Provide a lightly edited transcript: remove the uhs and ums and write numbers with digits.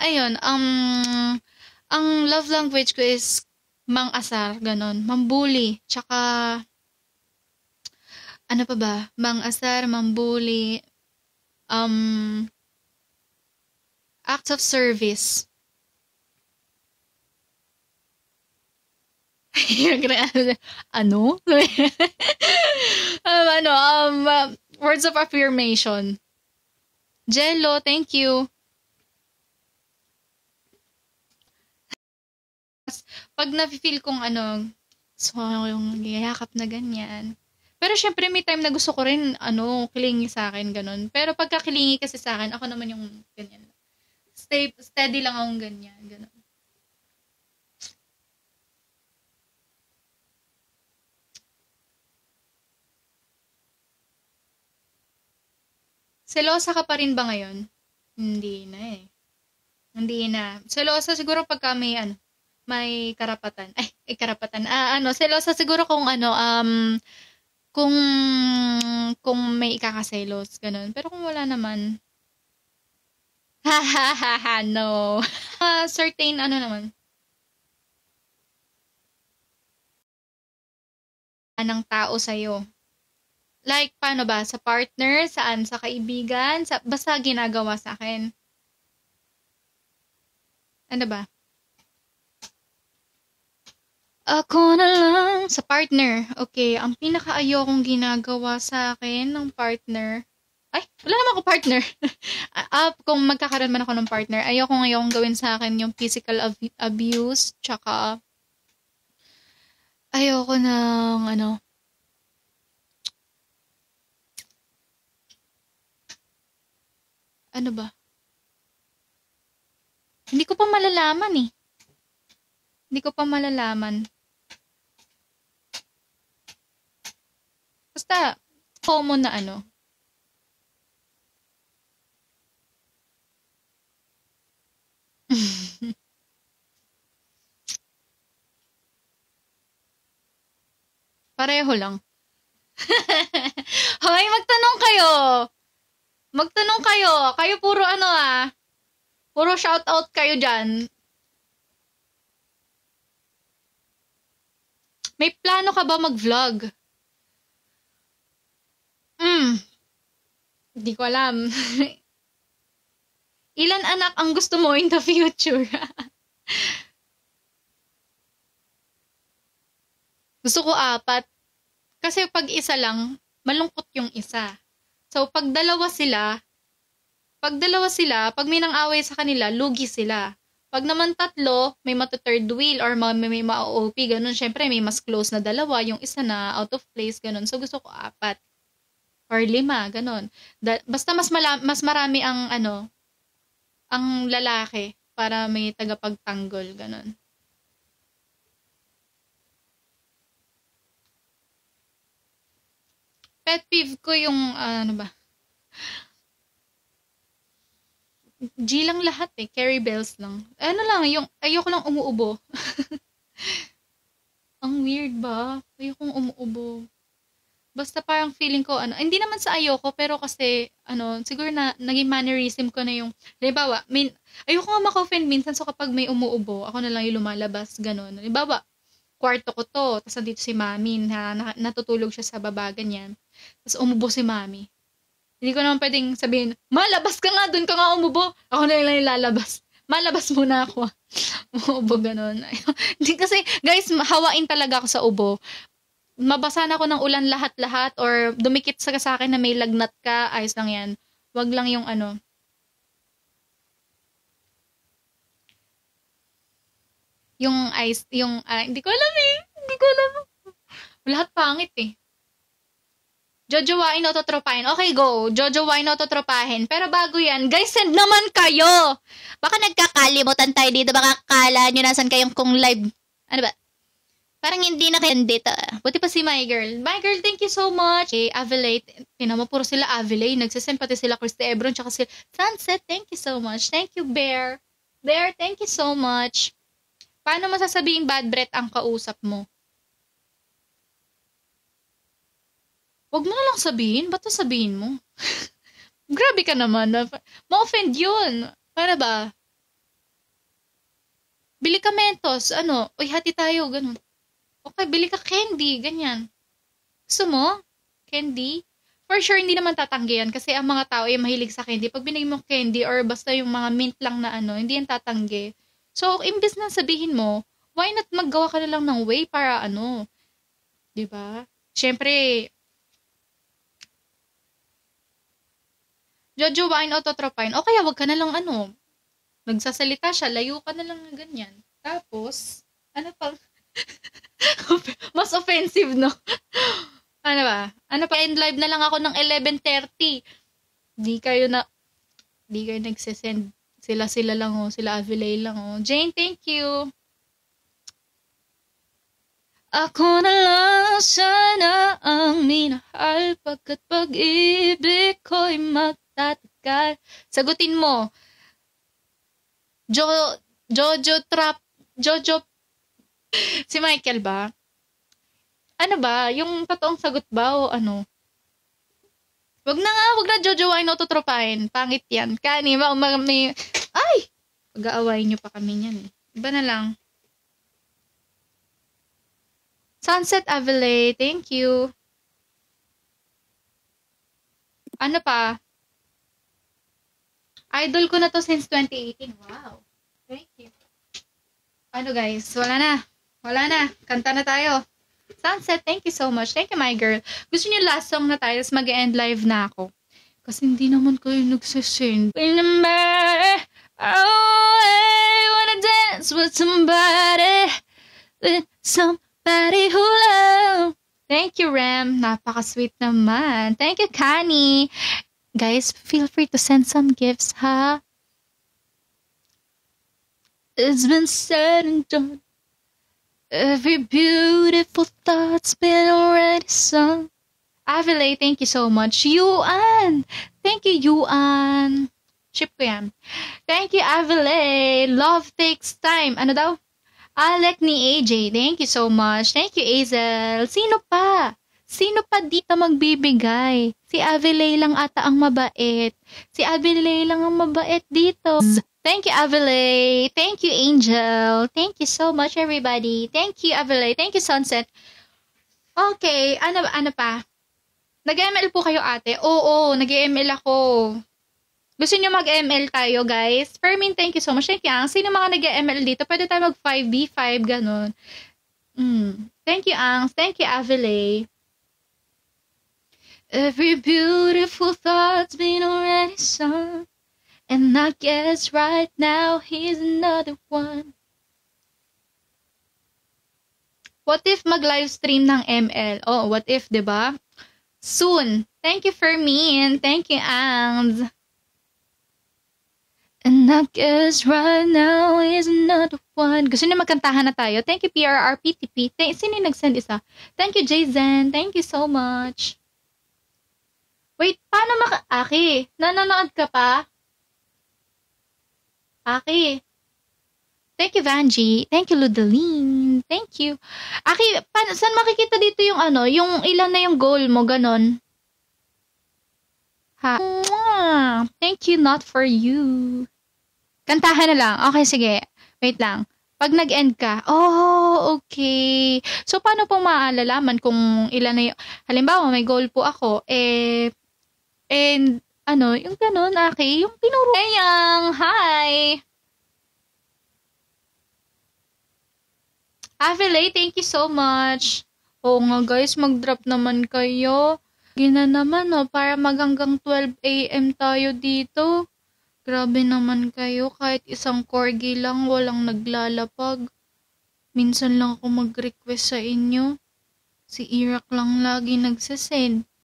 ayun, ang love language ko is mang-asar, gano'n. Mambuli, tsaka ano pa ba? Mang-asar, mambuli, um, acts of service. Ano? Words of affirmation. Jello, thank you. Pag na-feel kong so yung yayakap na ganyan. Pero syempre may time na gusto ko rin, kilingi sa akin, ganun. Pero pagka kilingi kasi sa akin, ako naman yung ganyan. Steady lang akong ganyan, ganun. Selosa ka pa rin ba ngayon? Hindi na eh. Hindi na. Selosa siguro pagka may karapatan. Ay, karapatan. Selosa siguro kung kung may ikakaselos, ganun. Pero kung wala naman, no. Certain naman. Ng tao sa'yo. Like, paano ba? Sa partner? Saan? Sa kaibigan? Basta ginagawa sa akin. Ano ba? Ako na lang sa partner. Okay, ang pinakaayokong ginagawa sa akin ng partner. Ay, wala naman ako partner. Kung magkakaroon man ako ng partner, ayokong gawin sa akin yung physical abuse, tsaka ayoko ng ano ba? Hindi ko pa malalaman eh. Hindi ko pa malalaman. Basta, common na Pareho lang. Hoy, magtanong kayo. Magtanong kayo. Kayo puro puro shoutout kayo dyan. May plano ka ba mag-vlog? Hindi ko alam. Ilan anak ang gusto mo in the future? Gusto ko 4. Kasi pag isa lang, malungkot yung isa. So, pag dalawa sila, pag may nang-away sa kanila, lugi sila. Pag naman 3, may third wheel or may ma-OP, ganun. Syempre, may mas close na 2, yung isa na out of place, ganun. So, gusto ko 4. Or 5, ganun. Basta mas marami ang lalaki para may tagapagtanggol, ganun. Pet peeve ko yung, G lang lahat eh. Carry bells lang. Yung ayoko lang umuubo. Ang weird ba? Ayokong umuubo. Basta parang feeling ko, hindi naman sa ayoko, pero kasi, siguro na, naging mannerism ko na yung, halimbawa, ayoko nga maka-offend minsan, so kapag may umuubo, ako na lang yung lumalabas, gano'n. Halimbawa, kwarto ko to, tapos nandito si mami, natutulog siya sa baba, ganyan. Tapos umubo si mami. Hindi ko naman pwedeng sabihin, malabas ka nga, dun ka nga umubo. Ako na lang lalabas. Malabas muna ako. Umubo, ganun. Hindi kasi, guys, hawain talaga ako sa ubo. Mabasa na ako ng ulan lahat-lahat or dumikit sa akin na may lagnat ka, ayos lang yan. Wag lang yung yung ice, hindi ko alam eh. Hindi ko alam. Lahat pangit eh. Jojo Wine autotropahin. Okay, go. Jojo Wine autotropahin. Pero bago yan, guys, send naman kayo. Baka nagkakalimutan tayo dito. Baka kala nyo nasan kayong kung live. Ano ba? Parang hindi na kayo dito. Buti pa si My Girl. My Girl, thank you so much. Okay, Avelate. Tingnan mo, puro sila Avelate. Nagsasend pati sila Christy Ebron. Tsaka si Sunset, thank you so much. Thank you, Bear. Bear, thank you so much. Paano masasabing bad breath ang kausap mo? Huwag mo na lang sabihin. Ba't sabihin mo? Grabe ka naman. Ma-offend yun. Para ba? Bili ka Mentos, ano, uy, hati tayo, ganun. Okay, bili ka candy, ganyan. Gusto mo? Candy? For sure, hindi naman tatanggi yan kasi ang mga tao ay mahilig sa candy. Pag binigay mo candy or basta yung mga mint lang na ano, hindi yan tatanggi. So, imbes na sabihin mo, why not maggawa ka na lang ng way para ano, 'di ba? Siyempre, jojowain o totropine, o kaya wag ka na lang ano, nagsasalita siya, layo ka na lang ng ganyan. Tapos, ano pa? Mas offensive, no? Ano ba? Ano pa, end live na lang ako ng 11:30. Di kayo na, di kayo nagsisend. Sila lang oh, sila Avilay lang oh. Jane, thank you. Ako na lang sana ang minahal pagkat pag-ibig ko'y magtatagal. Sagutin mo. Jojo, si Michael ba? Ano ba? Yung totoong sagot ba o ano? Wag na jojowain o tutropahin. Pangit yan. Kani, may, ay! Pag-aawain nyo pa kami niyan. Iba na lang. Sunset Avalay, thank you. Ano pa? Idol ko na to since 2018. Wow. Thank you. Ano guys, wala na. Kanta na tayo. Sunset, thank you so much. Thank you, my girl. Gusto niyo last song na tayo, tapos mag-end live na ako. Kasi hindi naman kayo nagsisend. Remember, I wanna dance with somebody who love. Thank you, Rem. Napaka-sweet naman. Thank you, Kani. Guys, feel free to send some gifts, ha? It's been said and done. Every beautiful thought's been already sung. Avilay, thank you so much. Yuan! Thank you, Yuan. Ship ko yan. Thank you, Avilay. Love takes time. Ano daw? Alec ni AJ, thank you so much. Thank you, Azel. Sino pa? Sino pa dito magbibigay? Si Avilay lang ata ang mabait. Si Avilay lang ang mabait dito. Thank you, Avilay. Thank you, Angel. Thank you so much, everybody. Thank you, Avilay. Thank you, Sunset. Okay, ano pa? Nag-ML po kayo, ate? Oo, nag-ML ako. Gusto niyo mag-ML tayo, guys? Fermin, thank you so much. Thank you, Ang. Sino mga nag-ML dito? Pwede tayo mag-5v5, ganun. Thank you, Ang. Thank you, Avilay. Every beautiful thought's been already sung. And I guess right now here's another one. What if mag-live stream ng ML? Oh, what if, diba? Soon. Thank you, Fermin. Thank you, Ang. And I guess right now is another one. Gusto niyo magkantahan na tayo? Thank you, PRRPTP. Sino yung nag-send isa? Thank you, Jazen. Thank you so much. Wait, paano Aki, nanonood ka pa? Aki. Thank you, Vanji. Thank you, Ludeline. Thank you. Aki, saan makikita dito yung ano? Yung ilan na yung goal mo, ganon? Ha? Thank you, not for you. Kantahan na lang. Okay, sige. Wait lang. Pag nag-end ka, oh, okay. So, paano po maalalaman kung ilan na yung, halimbawa, may goal po ako, and, ano, yung ganun, Aki, yung tinuro. Ayang, hi! Avilay, thank you so much. Oo nga guys, mag-drop naman kayo. Gina naman para maganggang 12 AM tayo dito. Grabe naman kayo, kahit isang corgi lang, walang naglalapag. Minsan lang ako mag-request sa inyo. Si Irak lang lagi nagsasend.